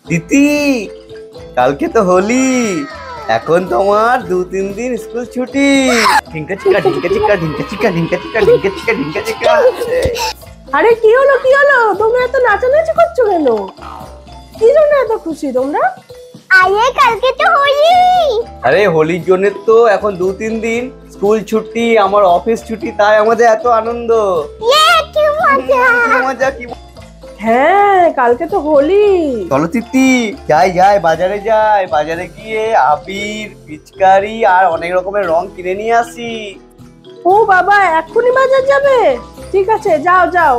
তিতি, কালকে তো হোলি, এখন তোমার 2-3 দিন স্কুল ছুটি। ঢিঙ্কা চিকা ঢিঙ্কা চিকা ঢিঙ্কা চিকা ঢিঙ্কা চিকা ঢিঙ্কা চিকা ঢিঙ্কা চিকা। আরে কি হলো কি হলো, তোমরা এত নাচানাচি করছো কেন? কি জন্য এত খুশি তোমরা? আরে কালকে তো হোলি। আরে হোলির জন্য তো এখন 2-3 দিন স্কুল ছুটি, আমার অফিস ছুটি, তাই আমাদের এত আনন্দ। কি মজা কি মজা কি। হ্যাঁ কালকে তো হোলি। চলো তিতি, যাই বাজারে যাই, বাজারে গিয়ে আবির, পিচকারি আর অনেক রকমের রং কিনে নিয়ে আসি। ও বাবা, এক্ষুনি বাজার যাবে? ঠিক আছে, যাও যাও।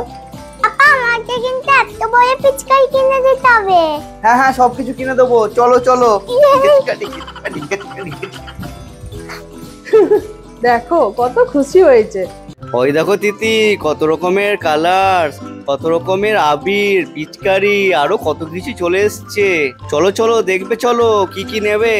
আপা আমাকে কিন্তু এত বড় পিচকারি কিনে দিতে হবে। হ্যাঁ সবকিছু কিনে দেবো, চলো চলো। দেখো কত খুশি হয়েছে। ওই দেখো তিতি, কত রকমের কালার, কত রকমের আবির, পিচকারি, আরো কত কিছু চলে এসছে। চলো চলো দেখবে, চলো কি কি নেবে।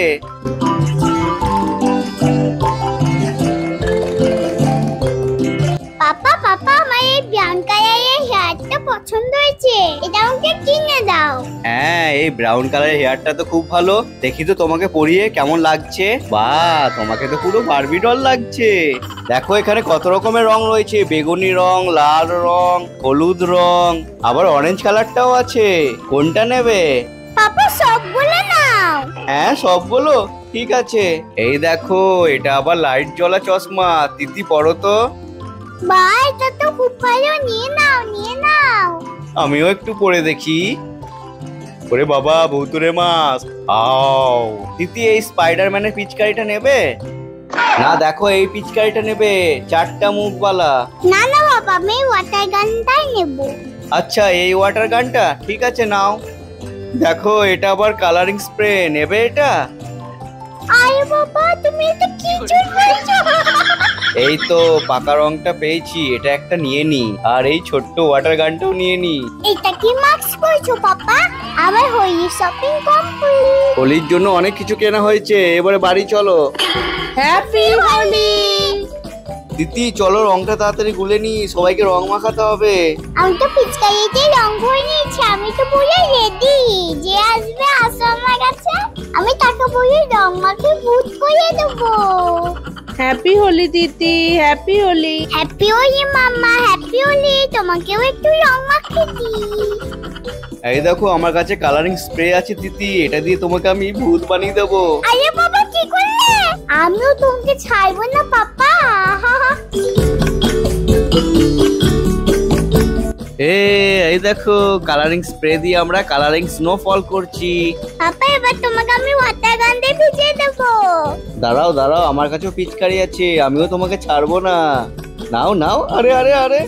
পাপা পাপা আমার এই ব্রাউন কালারের হেয়ারটা পছন্দ হয়েছে, এটা আমাকে কিনে দাও। হ্যাঁ, এই ব্রাউন কালারের হেয়ারটা তো খুব ভালো। দেখি তো তোমাকে পরিয়ে কেমন লাগছে। বাহ, তোমাকে তো পুরো বারবি ডল লাগছে। দেখো এখানে কত রকমের রং রয়েছে, বেগুনি রং, লাল রং, হলুদ রং, আবার অরেঞ্জ কালারটাও আছে। কোনটা নেবে? পাপা সবগুলো নাও। হ্যাঁ সবগুলো ঠিক আছে। এই দেখো, এটা আবার লাইট জ্বলা চশমা, তিতি পরো তো। বাহ, এটা তো খুব ভালো, নিয়ে নাও নিয়ে নাও। আমিও একটু পরে দেখি। ওরে বাবা, ভূতুরে মাছ। আও তিতি, এই স্পাইডারম্যানের পিচকারিটা নেবে? না দেখো, এই পিচকারিটা নেবে, 4টা মুখওয়ালা। না না বাবা, আমি ওয়াটার গানটাই নেব। আচ্ছা, এই ওয়াটার গানটা ঠিক আছে, নাও। দেখো, এটা আবার কালারিং স্প্রে, নেবে এটা? আরে বাবা, তুমি এটা কি জন্য বলছো? এই তো পাকা রংটা পেয়েছি, এটা একটা নিয়ে নি, আর এই ছোট্ট ওয়াটার গানটাও নিয়ে নি। এটা কি মাস্ক পরছো পাপা? আমার হোলি শপিং কমপ্লিট। হোলির জন্য অনেক কিছু কেনা হয়েছে, এবারে বাড়ি চলো। হ্যাপি হোলি। দিদি চলো, রংটা তাড়াতাড়ি গুলে নি, সবাইকে রং মাখাতে হবে। আমি তো পিচকারিতে রং ভরে নিয়েছি, আমি তো পুরো রেডি। যে আসবে আসো আমার কাছে, আমি তাকে পুরো রং মাখিয়ে ভূত করে দেবো। হ্যাপি হোলি দিদি, হ্যাপি হোলি। হ্যাপি হোলি মাম্মা, হ্যাপি হোলি। তোমাকেও একটু রং মাখিয়ে দিই। এই দেখো, আমার কাছে কালারিং স্প্রে আছে দিদি, এটা দিয়ে তোমাকে আমি ভূত বানিয়ে দেবো। আরে বাবা, কি করলে? আমিও তোমাকে ছাড়বো না পাপা। এই দেখো, কালারিং স্প্রে দিয়ে আমরা কালারিং স্নোফল করছি। পাপা এবার তোমাকে আমি ওয়াটার গান দিয়ে ভিজিয়ে দেবো। দাঁড়াও দাঁড়াও, আমার কাছেও পিচকারি আছে, আমিও তোমাকে ছাড়বো না। নাও নাও, আরে আরে আরে,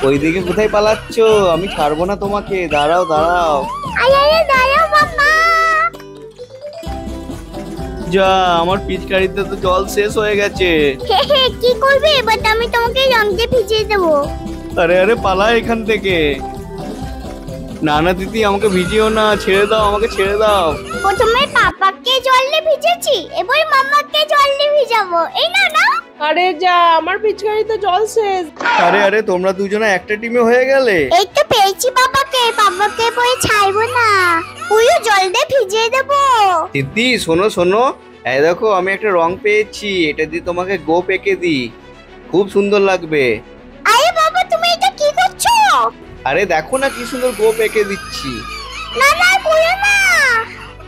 ওইদিকে কোথায় পালাচ্ছ? আমি ছাড়বো না তোমাকে, দাঁড়াও দাঁড়াও। আরে আরে দাঁড়াও বাবা। যা, আমার পিচকারিতে তো জল শেষ হয়ে গেছে। কি করবে এবার? আমি তোমাকে রং দিয়ে ভিজিয়ে দেবো। আরে আরে, পালা এখান থেকে। না না দিদি, আমাকে ভিজিও না, ছেড়ে দাও, আমাকে ছেড়ে দাও। প্রথমে পাপাকে জল দিয়ে ভিজেছি, এবার মাম্মাকে জল দিয়ে ভিজাবো। এই না না। আরে যা, আমার পিচকারিতে জল শেষ। আরে আরে, তোমরা দুজনে একটা টিমে হয়ে গেলে। এই তো পেয়েছি বাবাকে, বাবাকে পরে ছাড়বো না, পুরো জল দিয়ে ভিজিয়ে দেবো। দিদি শোনো শোনো, এই দেখো আমি একটা রং পেয়েছি, এটা দিয়ে তোমাকে গোপ এঁকে দিই, খুব সুন্দর লাগবে। আরে বাবা, তুমি এটা কি করছো? আরে দেখো না কি সুন্দর গোপ এঁকে দিচ্ছি। না না, করো না।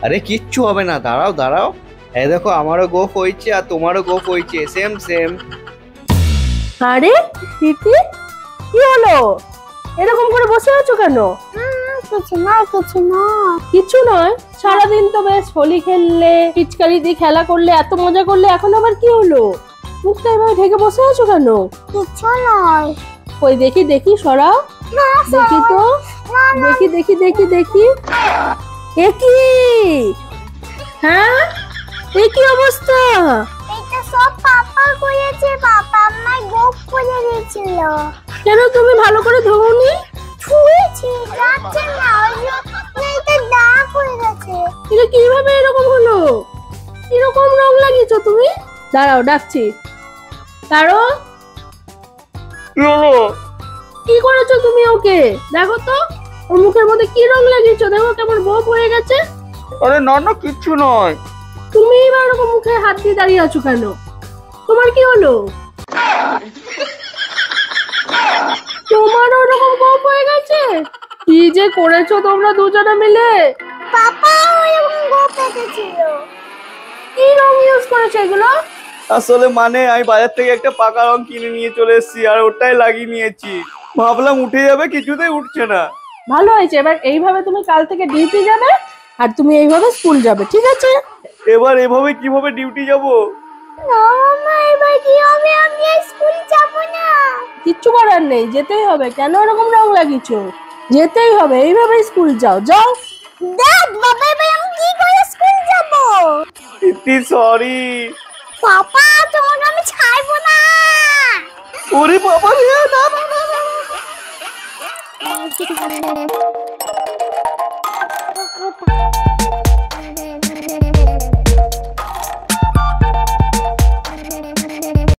আরে কিচ্ছু হবে না, দাঁড়াও দাঁড়াও। এই দেখো, আমারও গোপ হয়েছে আর তোমারও গোপ হয়েছে, সেম সেম। আরে দিদি, কি হলো? এরকম করে বসে আছো কেন? কিছু না কিছু না। কিছু নয়, সারাদিন তো বেশ হোলি খেললে, পিচকারি দিয়ে খেলা করলে, এত মজা করলে, এখন আবার কি হলো? মুখটা এভাবে ঢেকে বসে আছো কেন? কিছু নয়। ওই দেখি দেখি, সরাও দেখি তো, দেখি দেখি দেখি দেখি। এ কি? হ্যাঁ, এ কি অবস্থা? এটা সব পাপা করেছে, পাপা আমার গোপ করে দিয়েছিল। কেন তুমি ভালো করে ধোওনি? ছুঁয়েছি, যাচ্ছে না, এটা দাগ হয়ে গেছে। এটা কিভাবে এরকম হলো? কিরকম রং লাগিয়েছো তুমি? দাঁড়াও, ডাকছি। তারো, কি করেছো তুমি ওকে? দেখো তো, ওর মুখের মধ্যে কি রং লাগিয়েছো? নিচ্ছ, দেখো কেমন গোপ হয়ে গেছে। আরে না না, কিচ্ছু নয়। তুমি এবার ওরকম মুখে হাত দিয়ে দাঁড়িয়ে আছো কেন? তোমার কি হলো? তোমার ওরকম গোপ হয়ে গেছে? কি যে করেছো তোমরা দুজনে মিলে? পাপা ওরকম গোপ পেতেছিল। কি রং ইউজ করেছো এগুলো? আসলে মানে আমি বাজার থেকে একটা পাকা রং কিনে নিয়ে চলে এসেছি, আর ওটাই লাগিয়ে নিয়েছি। ভাবলাম উঠে যাবে, কিছুতেই উঠছে না। ভালো হয়েছে, এবার এইভাবে তুমি কাল থেকে ডিউটি যাবে আর তুমি এইভাবে স্কুল যাবে, ঠিক আছে? এবার এভাবে কিভাবে ডিউটি যাব? না মামা, এবার কি হবে? আমি আর স্কুল যাব না। কিচ্ছু করার নেই, যেতেই হবে। কেন এরকম রং লাগিয়েছো? যেতেই হবে, এইভাবে স্কুল যাও, যাও। দেখ বাবা, এবার আমি কি করে স্কুল যাব? ইতি সরি। পাপা, তোমাকে আমি ছাড়বো না। ওরে বাবা রে, না না না না। না